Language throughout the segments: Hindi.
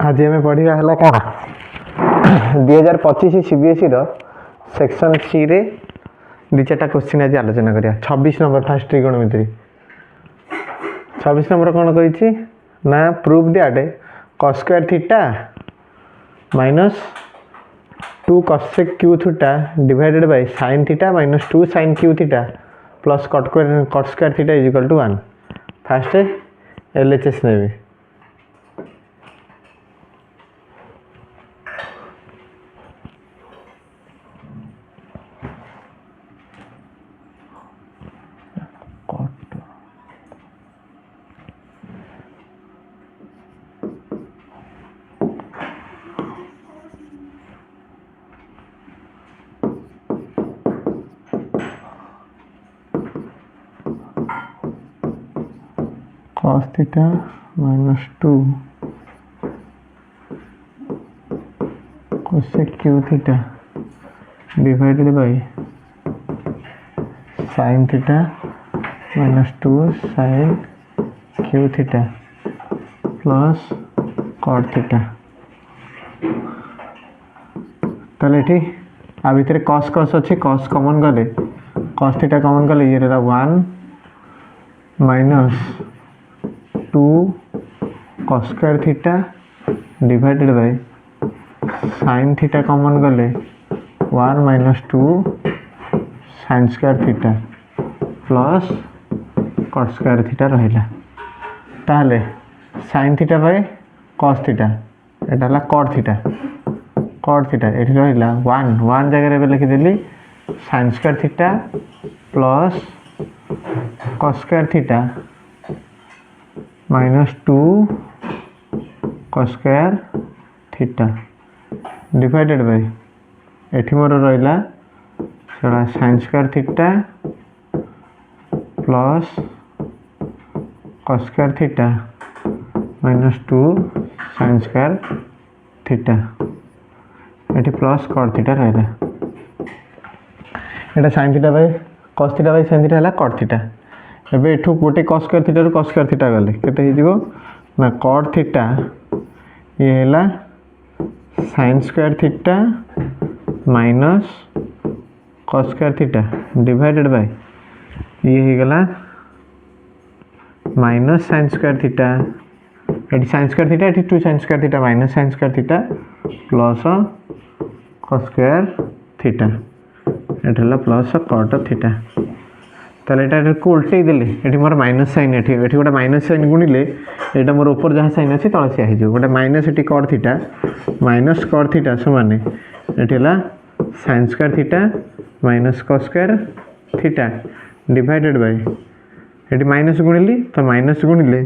आज आम पढ़ा है कौन 2025 सीबीएसई सेक्शन सी रे दि चार्टा क्वेश्चन आज आलोचना करिया। 26 नंबर फास्ट त्रिकोणमिति 26 नंबर कौन कही ना proof that cos square theta minus 2 cosec cube theta divided by sin theta minus 2 sin cube theta plus cot square theta is equal to 1। First LHS नेबी cos theta minus 2 cosec q theta divided by sin theta minus 2 sin q theta plus cot theta। ताले ये आ भितर cos cos अच्छे cos कॉमन गले cos theta कॉमन गले ये रहा 1 minus 2 cos square theta divided by sin theta common गले 1 minus 2 sin square theta plus cot square theta रहिला। ताहले sin theta by cos theta एटा हला cot थीटा एठी रहिला 1 जगह रे लिखि देली sin square theta plus cos square theta minus 2 cos square theta divided by एठी मोर रहिला सेडा sin square theta plus cos square theta minus 2 sin square theta एठी प्लस cot थीटा रहिला। एटा sin theta by cos theta by sin theta हला cot थीटा। एबे एठू गोटे cos स्क्वायर थीटा रो cos स्क्वायर थीटा गले केते हे जिवो ना cot थीटा ये हैला sin square theta minus cos square theta divided bye ये हे गला minus sin square theta eighty sin square theta eighty 2 sin square theta minus sin square theta plus cos square theta एटा हला प्लस cot थीटा। ताले एटा को उल्टे देले एठी मोर माइनस साइन एठी गोटे माइनस साइन गुणिले एटा मोर ऊपर जहाँ साइन अछि तळे से आही जो गोटे माइनस एठी cot theta minus cot theta समान एठी हला sin square theta minus cos square theta divided by एठी माइनस गुणिली तो माइनस गुणिले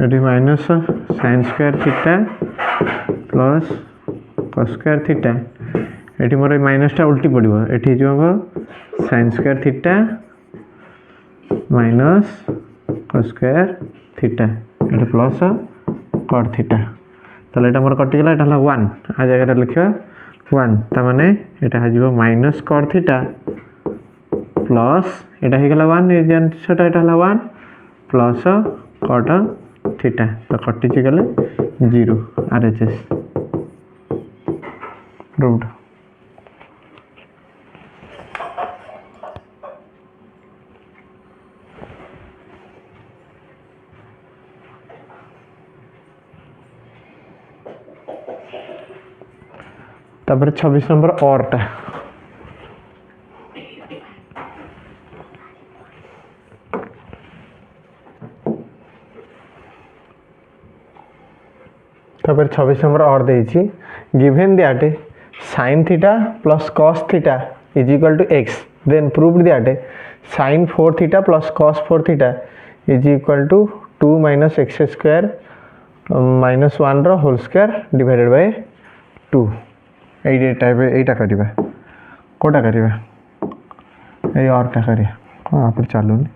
एटी minus sin square theta plus cos square theta एटी मोर माइनस टा उल्टी पड़िबो एटी जो sin square theta minus cos square theta एटी प्लस cot थीटा। ताले एटा मोर कटि गेला एटा हला 1 आ जगह रे लिखियो 1 ता माने एटा ह जिवो minus cot theta plus iota हे गेला 1 ए जन छोटा एटा हला 1 प्लस cot थीटा तो कटि गले 0 आरएचएस प्रूव्ड। तापर 26 नंबर और टा तापर 26 नंबर और देछि given that sin theta plus cos theta is equal to x then proved that sin 4 theta plus cos 4 theta is equal to 2 minus x square minus 1 रो होल स्क्वायर डिवाइडेड बाय 2। एई टाइप एटा करिबा कोटा करिबा एई और टा करिया हां पर चालूनी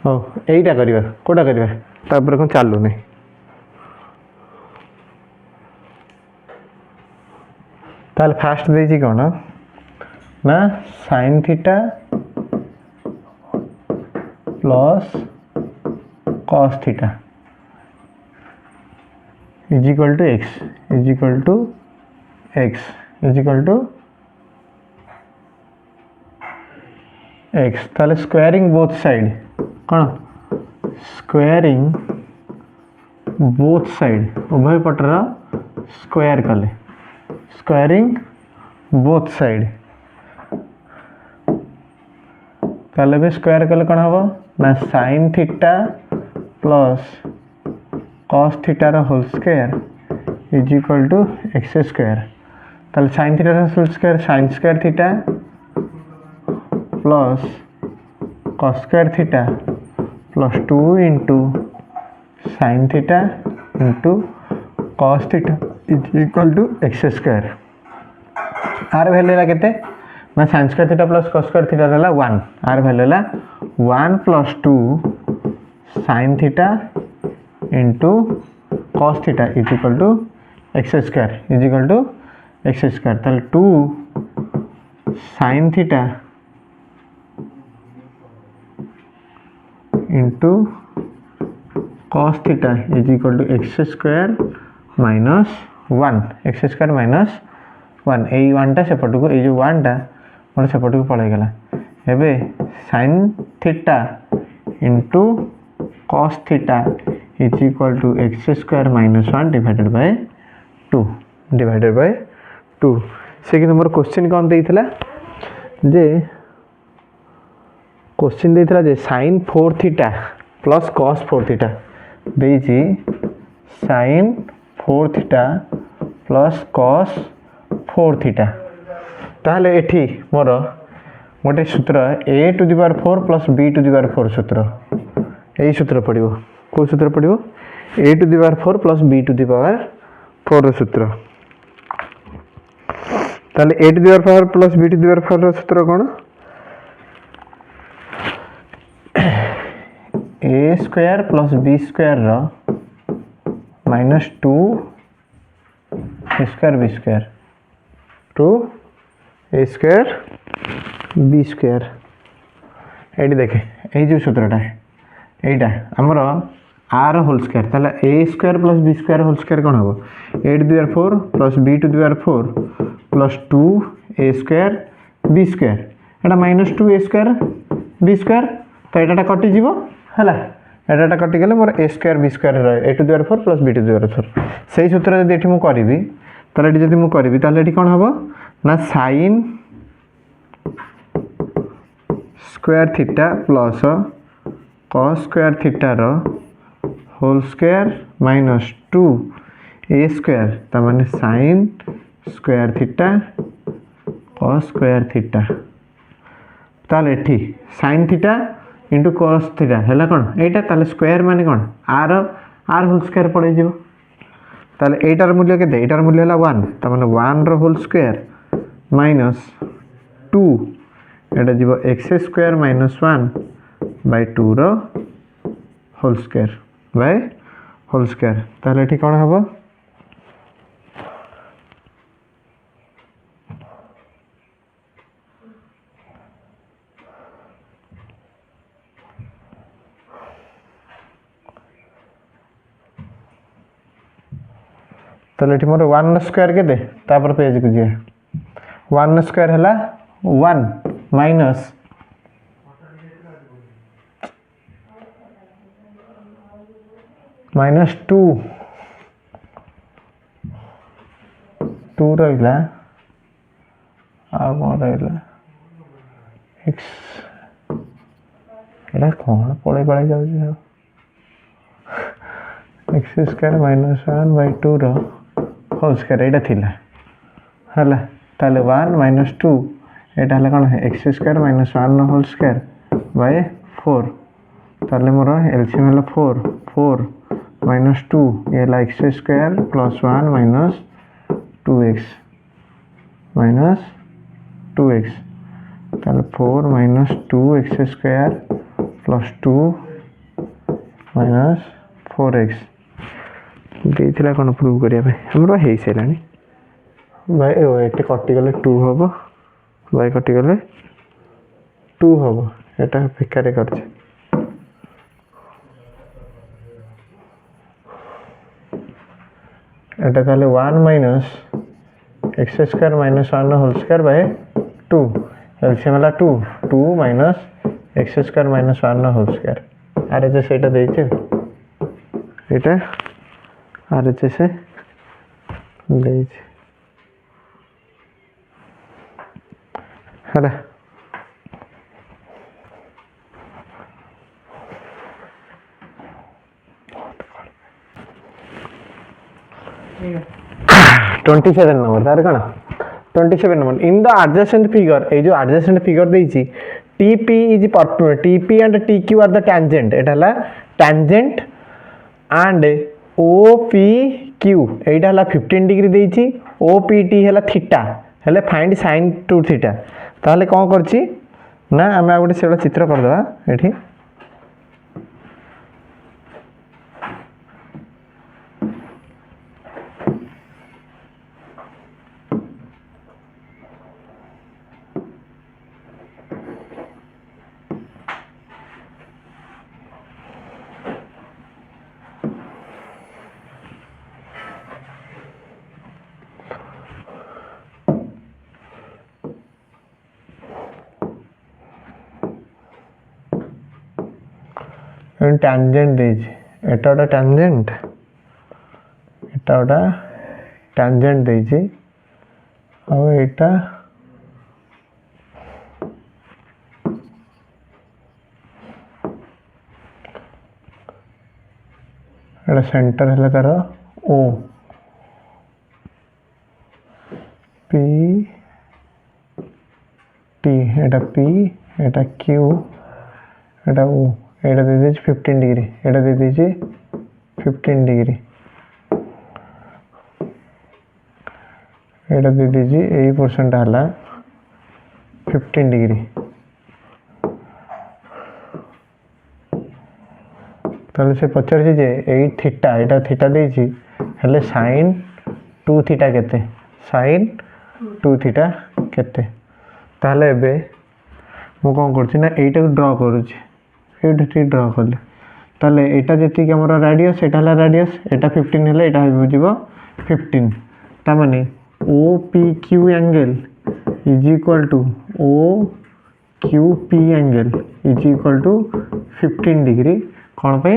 ହଉ ଏଇଟା କରିବା କେଉଁଟା କରିବା ତାପରେ କ'ଣ ଚାଲୁନି ତାହେଲେ ଫାଷ୍ଟ ଦେଇଛି କ'ଣ ନା sine theta plus cos theta is equal to x is equal to x is equal to x ताले स्क्वायरिंग बोथ साइड कौन स्क्वायरिंग बोथ साइड उभय पटर स्क्वायर कले स्क्वायरिंग बोथ साइड ताले भी स्क्वायर कले कौन हम ना sine theta plus cos theta रो whole square is equal to x square ताले साइन थीटा रो whole square sine square theta plus cos square theta plus 2 into sine theta into cos theta is equal to x square आर वैल्यू है केते ना sine square theta plus cos square theta है 1 आर वैल्यू है 1 plus 2 sine theta into cos theta is equal to x square is equal to x square ताले 2 sine theta into cos theta is equal to x square minus 1 x square minus 1 यही 1टा सेपट को ये जो 1टा मोर सेपट को पड़े गला एबे sine theta into cos theta is equal to x square minus 1 divided by 2 से कि मोर क्वेश्चन कौन देइथिला जे क्वेश्चन देइथिला जे sin 4 theta plus cos 4 theta देइछि sin 4 theta plus cos 4 theta ताहले एठी मोर गोटे सूत्र a to the power 4 plus b to the power 4 सूत्र यही सूत्र पड़िबो को सूत्र पड़िबो a to the power 4 plus b to the power 4 सूत्र ताहले a to the power 4 plus b to the power 4 सूत्र कोन a square plus b square रो minus 2 square b square 2 a square b square एडी देखे ए जो सूत्रटा एटा हमर r होल स्क्वायर ताले a square plus b square whole square कोन हो a to the power 4 plus b to the power 4 plus 2 a square b square एटा minus 2 a square b square तो एटा कटि जीवो हला एटा कटि गेले मोर a स्क्वायर b स्क्वायर रहे a to the power 4 plus b to the power 4 सही सूत्र जदि एठी मु करबी ताले एठी जदि मु करबी ताले एठी कोन हबो ना sin square theta plus cos square theta रो whole square minus 2 a square ता माने sin square theta cos square theta ताले एठी sin theta into cos theta हैला कोन एटा ताले स्क्वायर माने कोन r होल स्क्वायर पड़े जिवो ताले एटार मूल्य केते एटार मूल्य हला 1 ता माने 1 रो होल स्क्वायर माइनस 2 एटा जीवो x स्क्वायर माइनस 1 बाय 2 रो whole square by whole square ताले एठी कोन हबो ताले एठी मोर 1 स्क्वायर केते तापर पेज को जे 1 स्क्वायर हला 1 माइनस माइनस 2 रहिला आ कोन रहिला x एटा कोन पळे जाउ x स्क्वायर माइनस 1 बाय 2 रो होल स्क्वायर एटा थिला हला ताले 1 माइनस 2 एटा हला कोन x स्क्वायर माइनस 1 रो होल स्क्वायर बाय 4 ताले मोर एलसीएम हला 4 माइनस 2 ये ला x square plus 1 minus 2x ताले 4 minus 2x square plus 2 minus 4x देइथिला कोन प्रूव करिया पे हमरो हेइ सेलानी भाई एटे कटि गले 2 हबो भाई कटि गले 2 हबो एटा बेकार करछे एटा ताले 1 minus x square minus 1 whole square by 2 LCM वाला 2 minus x square minus 1 whole square RHS एटा देइछे एटा आरएचएस देइछे हला 27 नंबर तार कण 27 number in the adjacent figure ए जो adjacent figure देइछि TP is TP and TQ are the tangent एटा हला tangent and OPQ एटा हला 15 डिग्री देइछि OPT हला थीटा हले फाइंड sin 2 थीटा ताले कोन करछि ना हमें आ गोटे सेडा चित्र कर दवा एठी tangent देछि एटा ओटा tangent एटा ओटा tangent देछि और एटा एटा सेंटर हला तार O P T एटा P एटा Q एटा O एटा दे दीजिए 15 डिग्री एटा दे दीजिए 15 डिग्री एटा दे दीजिए यही पोर्शन हला 15 डिग्री ताले से पचार जे एई थीटा एटा थीटा देछि हले sin 2 थीटा केते sin 2 थीटा केते ताले एबे मु कोन करछि ना एटा को ड्रा करूछि एटा ड्रा करले ताले एटा जेति कि हमरा रेडियस एटा हला रेडियस एटा 15 हले एटा हो जिवो 15 ता माने OPQ angle is equal to OQP angle is equal to 15 degree कोन पे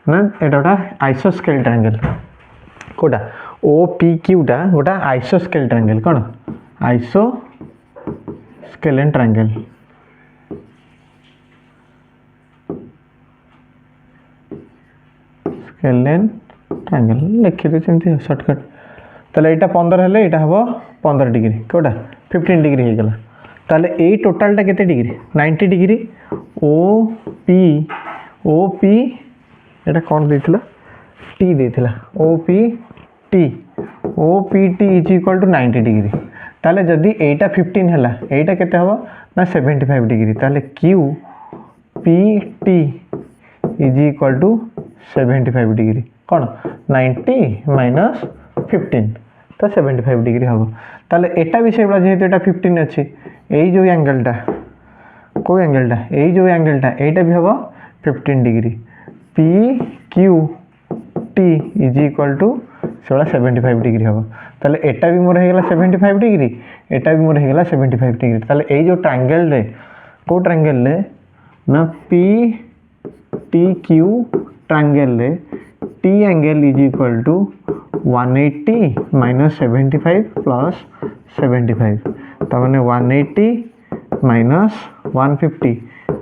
ना एटा आइसोस्केल ट्रायंगल कोटा OPQ टा गोटा आइसोस्केल ट्रायंगल कोन आइसोस्केलेन ट्रायंगल स्केलेन ट्रायंगल लिखि दे सेमती शॉर्टकट ताले एटा 15 हले एटा हबो 15 डिग्री कोटा 15 डिग्री हे गेला ताले ए टोटल टा केते डिग्री 90 डिग्री OP एटा कोन देथिला T देथिला OPT is equal to 90 degree ताले जदी एटा 15 हला एटा केते हबो ना 75 डिग्री ताले QPT is equal to 75 degree कोन 90 माइनस 15 तो 75 डिग्री हबो ताले एटा भी सेबला जेहेतु एटा 15 अछि एई जो एंगलटा को एंगलटा एई जो एंगलटा एटा भी हबो 15 degree PQT is equal to सेबला 75 डिग्री हबो ताले एटा भी मोर हे गेला 75 डिग्री एटा भी मोर हे गेला 75 डिग्री ताले एई जो ट्रायंगल रे को ट्रायंगल ले ना PTQ ट्रायंगल रे T angle is equal to 180 minus 75 plus 75 तो माने 180 minus 150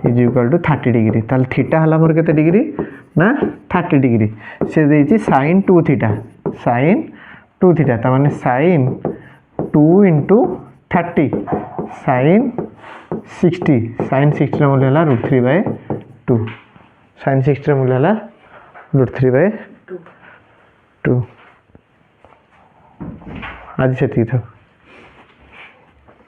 is equal to 30 degree ताल थीटा हला मोर केते डिग्री ना 30 डिग्री से देछि sin 2 थीटा तो माने sin 2 into 30 sin 60 ର मूल्य हला √3/2 sin 60 ର मूल्य हला √3/2 आज से ठीक था।